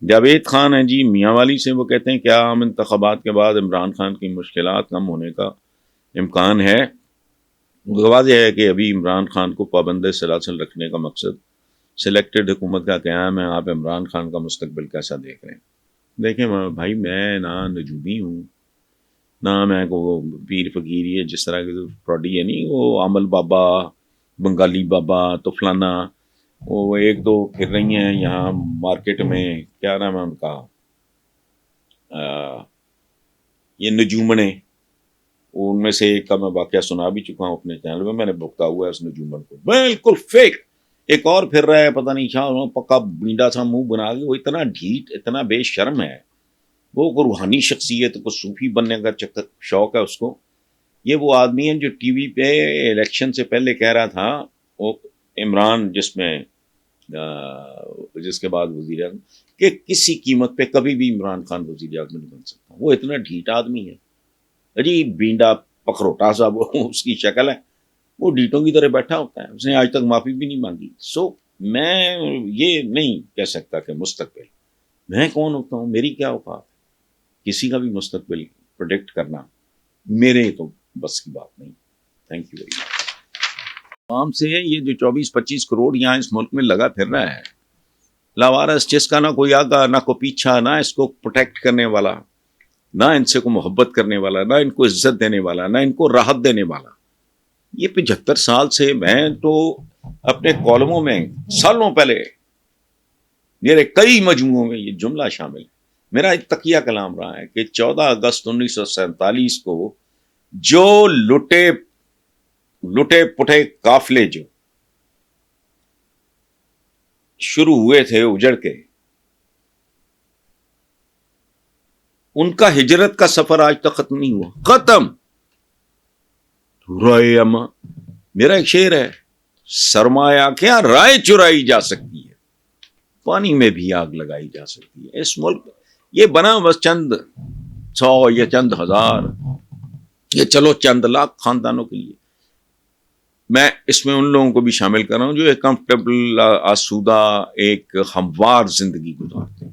جاوید خان ہیں جی میاں والی سے، وہ کہتے ہیں کیا عام انتخابات کے بعد عمران خان کی مشکلات کم ہونے کا امکان ہے؟ واضح ہے کہ ابھی عمران خان کو پابند سلاسل رکھنے کا مقصد سلیکٹڈ حکومت کا قیام ہے. آپ عمران خان کا مستقبل کیسا دیکھ رہے ہیں؟ دیکھیں بھائی، میں نہ نجومی ہوں نہ میں کو پیر فقیر، یہ جس طرح کے پراڈی ہے نہیں، وہ عامل بابا، بنگالی بابا تو فلانا، وہ ایک دو پھر رہی ہیں یہاں مارکیٹ میں، کیا نام ہے ان کا، یہ نجومنے، ان میں سے ایک کا میں واقعہ سنا بھی چکا ہوں اپنے چینل میں نے بھگتا ہوا ہے اس نجومن کو، بالکل فیک. ایک اور پھر رہا ہے پتہ نہیں کیا، پکا بینڈا سا منہ بنا کے، وہ اتنا ڈھیٹ اتنا بے شرم ہے، وہ کو روحانی شخصیت کو صوفی بننے کا چکر شوق ہے اس کو. یہ وہ آدمی ہے جو ٹی وی پہ الیکشن سے پہلے کہہ رہا تھا وہ عمران، جس کے بعد وزیر اعظم، کہ کسی قیمت پہ کبھی بھی عمران خان وزیر اعظم نہیں بن سکتا. وہ اتنا ڈھیٹ آدمی ہے، اجی بینڈا پکھروٹا سا وہ اس کی شکل ہے، وہ ڈیٹوں کی طرح بیٹھا ہوتا ہے. اس نے آج تک معافی بھی نہیں مانگی. میں یہ نہیں کہہ سکتا کہ مستقبل میں کون ہوتا ہوں، میری کیا اوقات ہے کسی کا بھی مستقبل پروڈکٹ کرنا، میرے تو بس کی بات نہیں. Thank you very much. عوام سے یہ جو 24-25 کروڑ یہاں اس ملک میں لگا پھر رہا ہے لاوارس، جس کا نہ کوئی آگا نہ کوئی پیچھا، نہ اس کو پروٹیکٹ کرنے والا، نہ ان سے کو محبت کرنے والا، نہ ان کو عزت دینے والا، نہ ان کو راحت دینے والا. یہ 75 سال سے میں تو اپنے کالموں میں سالوں پہلے میرے کئی مجموعوں میں یہ جملہ شامل ہے. میرا ایک تقیہ کلام رہا ہے کہ 14 اگست 1947 کو جو لٹے پٹے قافلے جو شروع ہوئے تھے اجڑ کے، ان کا ہجرت کا سفر آج تک ختم نہیں ہوا. ختم. رائے اما، میرا ایک شعر ہے، سرمایہ کیا رائے چرائی جا سکتی ہے، پانی میں بھی آگ لگائی جا سکتی ہے. اس ملک یہ بنا بس چند 100 یا چند ہزار یا چلو چند لاکھ خاندانوں کے لیے. میں اس میں ان لوگوں کو بھی شامل کر رہا ہوں جو ایک کمفرٹیبل آسودہ ایک ہموار زندگی گزارتے ہیں.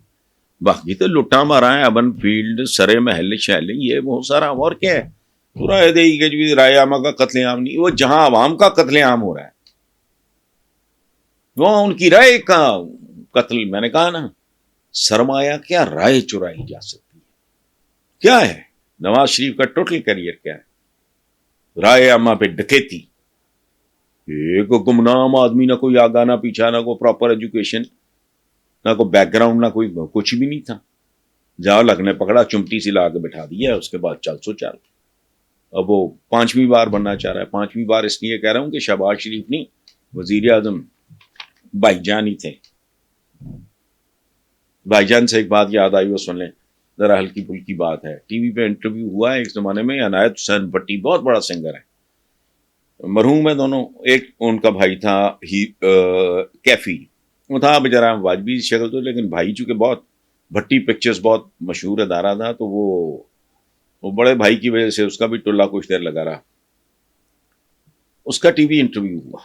باقی تو لٹا مارا ہے، ابن فیلڈ، سرے محل شہل، یہ بہت سارا. اور کیا ہے، رائے دہی کے جو رائے عامہ کا قتل عام نہیں، وہ جہاں عوام کا قتل عام ہو رہا ہے وہ ان کی رائے کا قتل. میں نے کہا نا، سرمایہ کیا رائے چرائی جا سکتی ہے. کیا ہے نواز شریف کا ٹوٹل کیریئر کیا ہے؟ رائے عامہ پہ ڈکیتی. ایک گمنام آدمی، نہ کوئی آگا نہ پیچھا، نہ کوئی پراپر ایجوکیشن، نہ کوئی بیک گراؤنڈ، نہ کوئی کچھ بھی نہیں تھا. جاؤ لگنے پکڑا، چمٹی سی لا کے بٹھا دیا، اس کے بعد چل سو چل. اب وہ 5ویں بار بننا چاہ رہا ہے. 5ویں بار اس لیے کہہ رہا ہوں کہ شہباز شریف نہیں، وزیر اعظم بھائی جان ہی تھے. بھائی جان سے ایک بات یاد آئی، وہ سن لیں ذرا، ہلکی پھلکی بات ہے. ٹی وی پہ انٹرویو ہوا ہے ایک زمانے میں، عنایت حسین بھٹی بہت بڑا سنگر ہے، مرحوم ہے دونوں. ایک ان کا بھائی تھا کیفی، وہ تھا بیچارہ واجبی شکل تو، لیکن بھائی چونکہ بہت بھٹی پکچرز بہت مشہور ادارہ تھا، تو وہ بڑے بھائی کی وجہ سے اس کا بھی ٹولہ کچھ دیر لگا رہا. اس کا ٹی وی انٹرویو ہوا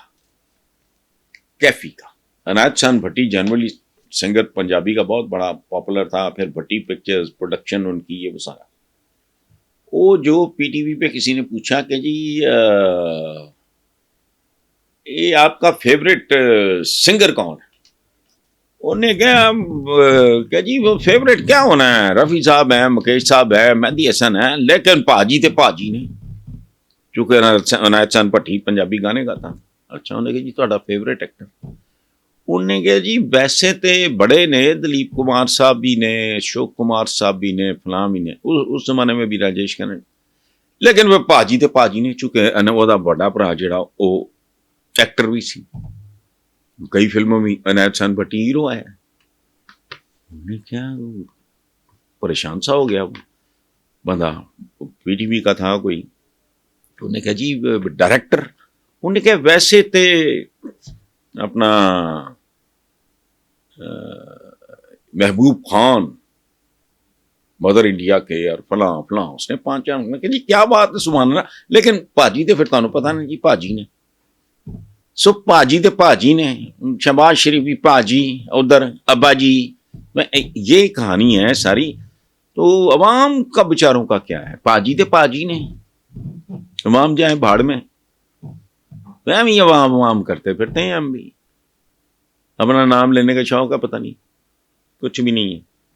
کیفی کا. عنایت حسین بھٹی جنرلی سنگر پنجابی کا بہت بڑا پاپولر تھا، پھر بھٹی پکچرز پروڈکشن ان کی، یہ وہ سارا. وہ جو پی ٹی وی پہ کسی نے پوچھا کہ جی یہ آپ کا فیوریٹ سنگر کون ہے؟ انہوں نے کہا کہ جی وہ فیوریٹ کیا ہونا ہے، رفیع صاحب ہیں، مکیش صاحب ہے، مہدی حسن ہے، لیکن پاجی تے پاجی نہیں، چونکہ عنایت حسین بھٹی پنجابی گانے گاتا. اچھا، انہوں نے کہا جی تہاڈا فیوریٹ ایکٹر؟ انہوں نے کہا جی ویسے تے بڑے نے، دلیپ کمار صاحب بھی نے، اشوک کمار صاحب بھی نے، فلاں بھی نے، اس زمانے میں بھی راجیش کھنہ، لیکن وہ پاجی تے پاجی نے، چونکہ وہ دا بڑا بھرا جڑا وہ ایکٹر بھی سی، کئی فلموں میں عنایت حسین بھٹی ہیرو آیا. انہوں نے کیا پریشان سا ہو گیا وہ بندہ، پی ٹی وی کا تھا کوئی. انہوں نے کہا جی ڈائریکٹر؟ انہوں نے کہا ویسے تے اپنا محبوب خان مدر انڈیا کے اور فلاں فلاں، اس نے 5 انہوں نے کہا جی کیا بات ہے، سبحان اللہ. لیکن پاجی تے پھر تانوں پتہ نہیں جی پاجی نے، سو پاجی تے پاجی نے، شہباز شریف بھی پاجی، ادھر ابا جی، میں یہ کہانی ہے ساری. تو عوام کا بیچاروں کا کیا ہے؟ پاجی تھے پاجی نے، عوام جائیں بھاڑ میں. ہم ہی عوام کرتے پھرتے ہیں، ہم بھی اپنا نام لینے کا شوق ہے، پتہ نہیں کچھ بھی نہیں ہے.